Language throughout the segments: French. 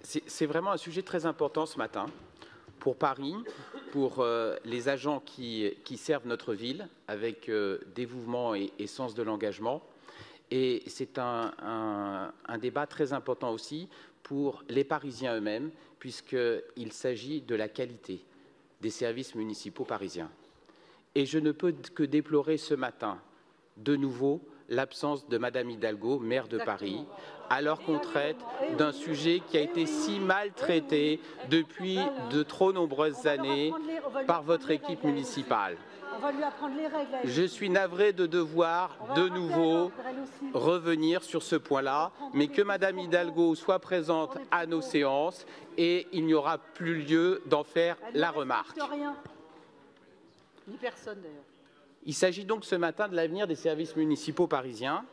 C'est vraiment un sujet très important ce matin pour Paris, pour les agents qui servent notre ville avec dévouement et sens de l'engagement. Et c'est un débat très important aussi pour les Parisiens eux-mêmes, puisqu'il s'agit de la qualité des services municipaux parisiens. Et je ne peux que déplorer ce matin, de nouveau, l'absence de Madame Hidalgo, maire de Paris, alors qu'on traite d'un sujet qui a été si mal traité depuis de trop nombreuses années par votre équipe municipale. On va lui apprendre les règles. Je suis navré de devoir de nouveau revenir sur ce point-là, mais que Madame Hidalgo soit présente à nos séances et il n'y aura plus lieu d'en faire la remarque. Rien. Ni personne d'ailleurs. Il s'agit donc ce matin de l'avenir des services municipaux parisiens.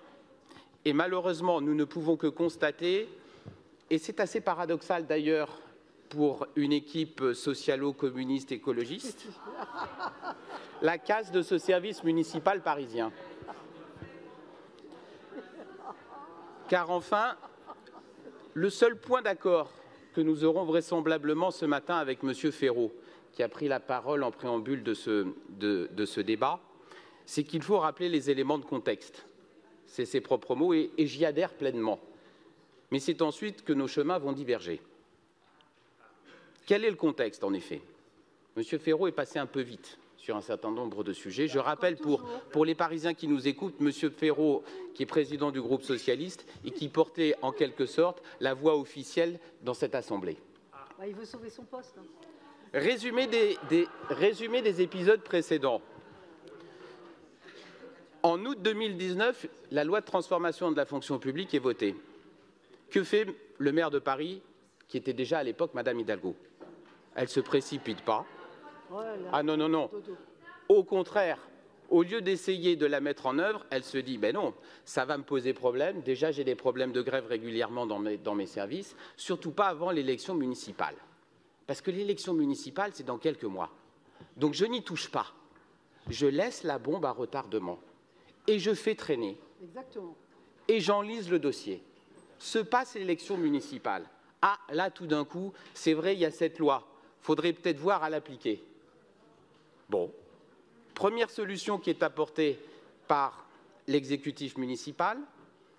Et malheureusement, nous ne pouvons que constater, et c'est assez paradoxal d'ailleurs pour une équipe socialo-communiste écologiste, la casse de ce service municipal parisien. Car enfin, le seul point d'accord que nous aurons vraisemblablement ce matin avec M. Ferraud, qui a pris la parole en préambule de ce débat, c'est qu'il faut rappeler les éléments de contexte. C'est ses propres mots et j'y adhère pleinement. Mais c'est ensuite que nos chemins vont diverger. Quel est le contexte, en effet? M. Ferraud est passé un peu vite sur un certain nombre de sujets. Je rappelle pour les Parisiens qui nous écoutent, M. Ferraud, qui est président du groupe socialiste et qui portait en quelque sorte la voix officielle dans cette Assemblée. Il veut sauver son poste. Résumé des épisodes précédents. En août 2019, la loi de transformation de la fonction publique est votée. Que fait le maire de Paris, qui était déjà à l'époque Madame Hidalgo? Elle ne se précipite pas. Ah non, non, non. Au contraire, au lieu d'essayer de la mettre en œuvre, elle se dit, ben non, ça va me poser problème. Déjà, j'ai des problèmes de grève régulièrement dans mes services, surtout pas avant l'élection municipale. Parce que l'élection municipale, c'est dans quelques mois. Donc je n'y touche pas. Je laisse la bombe à retardement. Et je fais traîner. Exactement. Et j'enlise le dossier. Se passe l'élection municipale. Ah, là, tout d'un coup, c'est vrai, il y a cette loi. Il faudrait peut-être voir à l'appliquer. Bon. Première solution qui est apportée par l'exécutif municipal,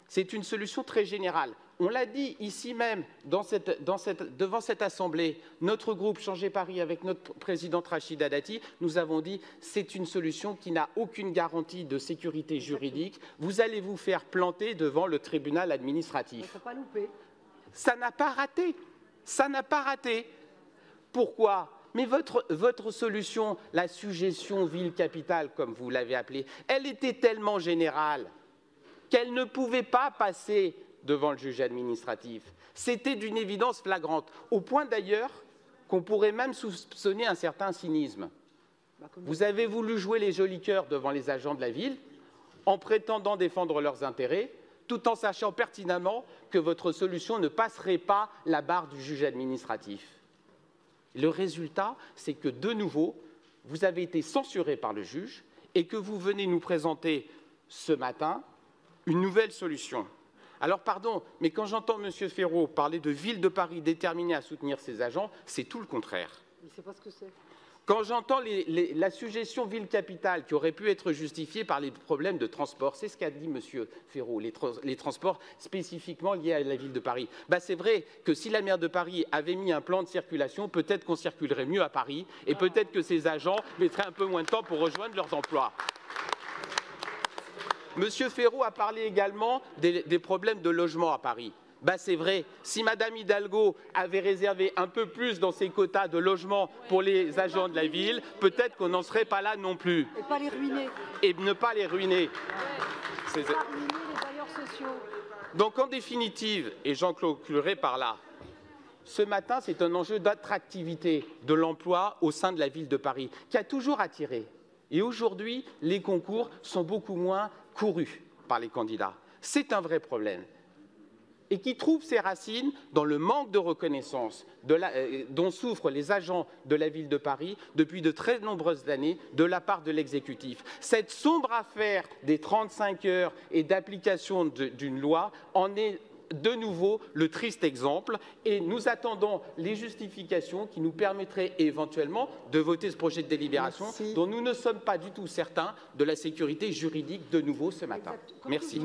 c'est une solution très générale. On l'a dit ici même, devant cette Assemblée, notre groupe Changer Paris, avec notre présidente Rachida Dati, nous avons dit c'est une solution qui n'a aucune garantie de sécurité juridique. Vous allez vous faire planter devant le tribunal administratif. Il ne faut pas louper. Ça n'a pas raté. Ça n'a pas raté. Pourquoi ? Mais votre solution, la suggestion ville-capitale, comme vous l'avez appelée, elle était tellement générale qu'elle ne pouvait pas passer devant le juge administratif. C'était d'une évidence flagrante, au point d'ailleurs qu'on pourrait même soupçonner un certain cynisme. Vous avez voulu jouer les jolis cœurs devant les agents de la ville en prétendant défendre leurs intérêts, tout en sachant pertinemment que votre solution ne passerait pas la barre du juge administratif. Le résultat, c'est que, de nouveau, vous avez été censuré par le juge et que vous venez nous présenter ce matin une nouvelle solution. Alors, pardon, mais quand j'entends M. Ferraud parler de ville de Paris déterminée à soutenir ses agents, c'est tout le contraire. Il ne sait pas ce que c'est. Quand j'entends la suggestion ville-capitale qui aurait pu être justifiée par les problèmes de transport, c'est ce qu'a dit M. Ferraud, les transports spécifiquement liés à la ville de Paris. Ben, c'est vrai que si la maire de Paris avait mis un plan de circulation, peut-être qu'on circulerait mieux à Paris et peut-être que ses agents mettraient un peu moins de temps pour rejoindre leurs emplois. M. Ferraud a parlé également des problèmes de logement à Paris. Ben c'est vrai, si Mme Hidalgo avait réservé un peu plus dans ses quotas de logement pour les agents de la ville, peut-être qu'on n'en serait pas là non plus. Et pas les ruiner. Et ne pas les ruiner. Pas ruiner les bailleurs sociaux. Donc en définitive, et j'en conclurai par là, ce matin c'est un enjeu d'attractivité de l'emploi au sein de la ville de Paris, qui a toujours attiré. Et aujourd'hui, les concours sont beaucoup moins courus par les candidats. C'est un vrai problème. Et qui trouve ses racines dans le manque de reconnaissance dont souffrent les agents de la ville de Paris depuis de très nombreuses années de la part de l'exécutif. Cette sombre affaire des 35 heures et d'application d'une loi en est de nouveau le triste exemple et nous attendons les justifications qui nous permettraient éventuellement de voter ce projet de délibération dont nous ne sommes pas du tout certains de la sécurité juridique de nouveau ce matin. Merci.